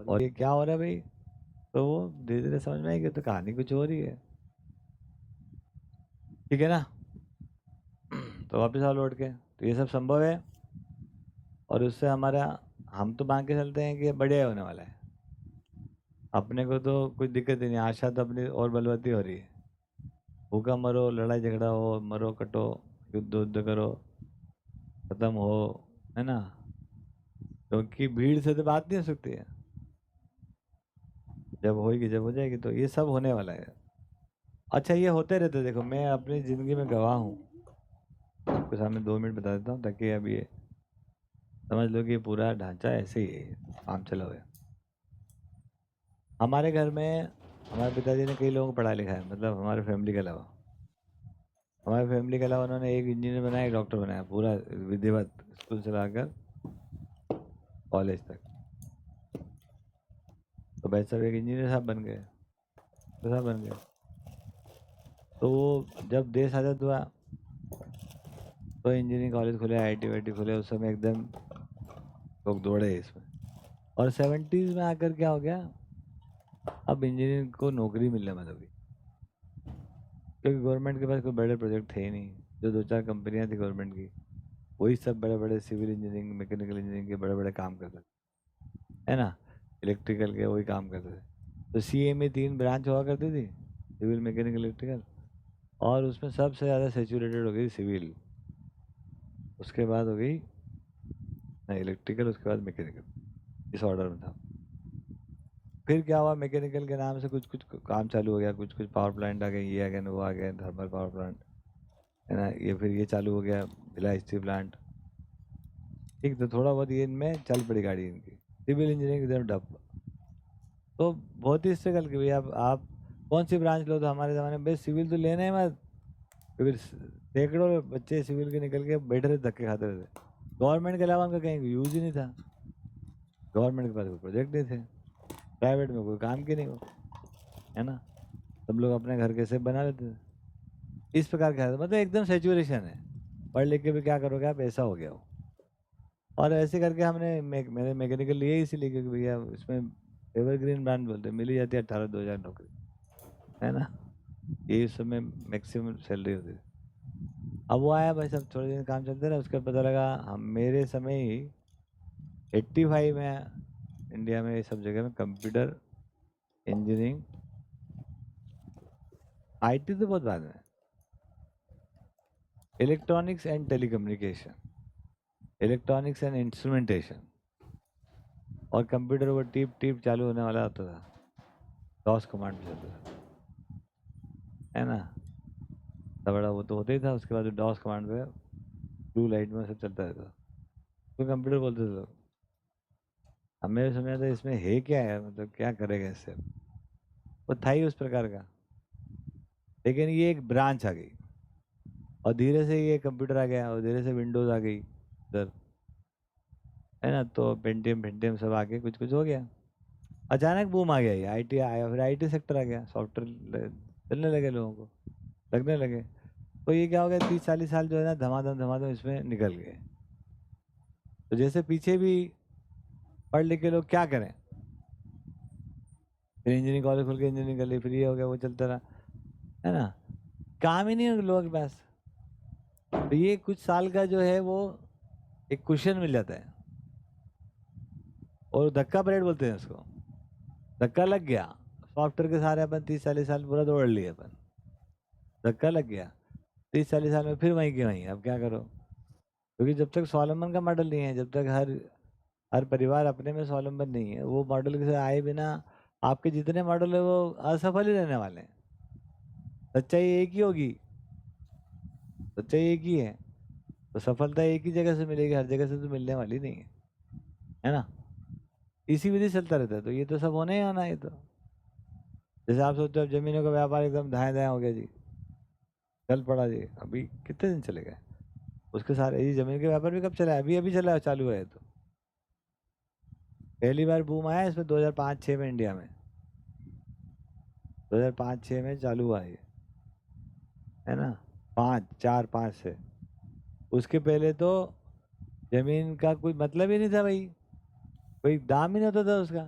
और ये क्या हो रहा है भाई। तो वो धीरे धीरे समझ में आएगी, तो कहानी कुछ हो रही है। ठीक है ना। तो वापस आओ लौट के, तो ये सब संभव है। और उससे हमारा, हम तो मान के चलते हैं कि ये बढ़िया होने वाला है। अपने को तो कुछ दिक्कत ही नहीं, आशा तो अपनी और बलवती हो रही है। भूखा मरो, लड़ाई झगड़ा हो, मरो कटो, युद्ध उद्ध करो, खत्म हो, है ना। क्योंकि भीड़ से तो बात नहीं हो सकती है। जब होएगी, जब हो जाएगी, तो ये सब होने वाला है। अच्छा, ये होते रहते, देखो मैं अपनी जिंदगी में गवाह हूँ। आपके सामने 2 मिनट बता देता हूँ, ताकि अब ये समझ लो कि ये पूरा ढांचा ऐसे ही है, काम चला हुआ है। हमारे घर में हमारे पिताजी ने कई लोगों को पढ़ा लिखा है, मतलब हमारे फैमिली के अलावा। हमारी फैमिली के अलावा उन्होंने एक इंजीनियर बनाया, एक डॉक्टर बनाया, पूरा विधिवत, स्कूल से लाकर कॉलेज तक। तो भाई साहब एक इंजीनियर साहब बन गए, तो साहब बन गए। तो वो जब देश आज़ाद हुआ, तो इंजीनियरिंग कॉलेज खुले, आईटी वाईटी खुले, उस समय एकदम लोग दौड़े इसमें। और 70s में आकर क्या हो गया, अब इंजीनियरिंग को नौकरी मिलने मतलब की, क्योंकि गवर्नमेंट के पास कोई बड़े प्रोजेक्ट थे ही नहीं। जो 2-4 कंपनियां थी गवर्नमेंट की, वही सब बड़े बड़े सिविल इंजीनियरिंग, मैकेनिकल इंजीनियरिंग के बड़े बड़े काम करते थे, है ना। इलेक्ट्रिकल के वही काम करते थे। तो सीए में 3 ब्रांच हुआ करती थी, सिविल, मैकेनिकल, इलेक्ट्रिकल। और उसमें सबसे ज़्यादा सेचुरेटेड हो गई सिविल, उसके बाद हो गई इलेक्ट्रिकल, उसके बाद मैकेनिकल, इस ऑर्डर में था। फिर क्या हुआ, मैकेनिकल के नाम से कुछ कुछ काम चालू हो गया, कुछ कुछ पावर प्लांट आ गए, ये आ गए, वो आ गए, थर्मल पावर प्लांट, है ना। ये फिर ये चालू हो गया, भिलाई स्टील प्लांट। ठीक, तो थोड़ा बहुत ये इनमें चल पड़ी गाड़ी इनकी। सिविल इंजीनियरिंग एकदम डब। तो बहुत ही स्ट्रगल की भैया। आप कौन सी ब्रांच लो, तो हमारे ज़माने में सिविल तो लेना ही मत। फिर सैकड़ों बच्चे सिविल के निकल के बैठे रहे, धक्के खाते रहते। गवर्नमेंट के अलावा उनका कहीं यूज ही नहीं था। गवर्नमेंट के पास कोई प्रोजेक्ट नहीं थे, प्राइवेट में कोई काम की नहीं हो, है ना। सब लोग अपने घर के से बना लेते थे। इस प्रकार का मतलब एकदम सेचुरेशन है। पढ़ लिख के भी क्या करोगे आप, ऐसा हो गया हो। और ऐसे करके हमने मैंने मैकेनिकल लिए इसीलिए, क्योंकि भैया इसमें एवरग्रीन ब्रांड बोलते हैं, मिली जाती है 18-2000 नौकरी, है ना। ये इस समय मैक्सिमम सैलरी होती है। अब वो आया भाई साहब, थोड़े दिन काम चलते रहा, उसके बाद पता लगा हम मेरे समय ही 85 में इंडिया में ये सब जगह में कंप्यूटर इंजीनियरिंग, आईटी तो बहुत बाद में, electronics and telecommunication, electronics and instrumentation, और कंप्यूटर वो टीप टीप चालू होने वाला होता था, डॉस कमांड पे चलता था, है ना। तब बड़ा वो तो होता ही था, उसके बाद डॉस कमांड पे ब्लू लाइट में सब चलता रहता, तो कंप्यूटर बोलते थे लोग। अब मेरे समझ था इसमें है क्या है, मतलब क्या करेगा इससे। वो था ही उस प्रकार का। लेकिन ये एक ब्रांच आ गई, और धीरे से ये कंप्यूटर आ गया, और धीरे से विंडोज आ गई इधर, है ना। तो पेंटियम पेंटियम सब आके कुछ कुछ हो गया। अचानक बूम आ गया, ये आईटी आया, फिर आईटी सेक्टर आ गया, सॉफ्टवेयर चलने लगे, लोगों को लगने लगे। तो ये क्या हो गया, 30-40 साल जो है ना, धमाधम धमाधम इसमें निकल गए। तो जैसे पीछे भी पढ़ लिख के लोग क्या करें, फिर इंजीनियरिंग कॉलेज खोल के इंजीनियरिंग कर ली, फिर ये हो गया, वो चलता रहा, है ना। काम ही नहीं है लोगों के पास। तो ये कुछ साल का जो है वो एक क्वेश्चन मिल जाता है, और धक्का परेड बोलते हैं उसको। धक्का लग गया, सॉफ्टवेयर के सारे अपन 30-40 साल पूरा दौड़ लिए अपन, धक्का लग गया। 30-40 साल में फिर वहीं के वहीं, अब क्या करो। क्योंकि जब तक स्वावलंबन का मॉडल नहीं है, जब तक हर हर परिवार अपने में स्वावलंबन नहीं है, वो मॉडल के साथ आए बिना आपके जितने मॉडल है वो असफल ही रहने वाले हैं। सच्चाई एक ही होगी, सच्चाई एक ही है। तो सफलता एक ही जगह से मिलेगी, हर जगह से तो मिलने वाली नहीं है ना। इसी विधि से चलता रहता है, तो ये तो सब होना ही होना है। ये तो जैसे आप सोचते हो, अब जमीनों का व्यापार एकदम दाएं दाएं हो गया जी, चल पड़ा जी, अभी कितने दिन चले गए उसके सारे। ये जमीन के व्यापार भी कब चला है, अभी अभी चला चालू है। तो पहली बार बूम आया इसमें 2005-06 में इंडिया में, 2005-06 में चालू हुआ ये, है ना। 5-4-5 से। उसके पहले तो जमीन का कोई मतलब ही नहीं था भाई, कोई दाम ही नहीं होता था उसका।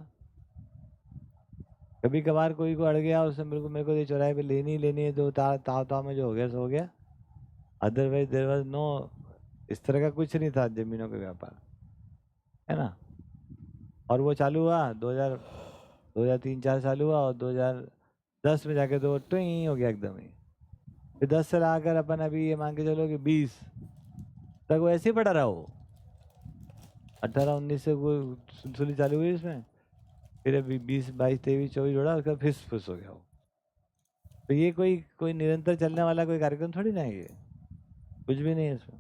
कभी कभार कोई को अड़ गया, उसने मेरे को ये चौराहे पे लेनी है, तो ताव में जो हो गया सो हो गया। अदरवाइज देर वॉज नो, इस तरह का कुछ नहीं था जमीनों का व्यापार, है ना। और वो चालू हुआ 2003-4 चालू हुआ, और 2010 में जाके तो ट्विंग हो गया एकदम ही। फिर 10 से लाकर अपन अभी ये मान के चलो कि 20 तक वो ऐसे ही पड़ा रहा। वो 18-19 से वो सुलसुली चालू हुई इसमें, फिर अभी 20-22-23-24 जोड़ा, उसका फिर फुस हो गया वो। तो ये कोई कोई निरंतर चलने वाला कोई कार्यक्रम थोड़ी ना है ये, कुछ भी नहीं है इसमें।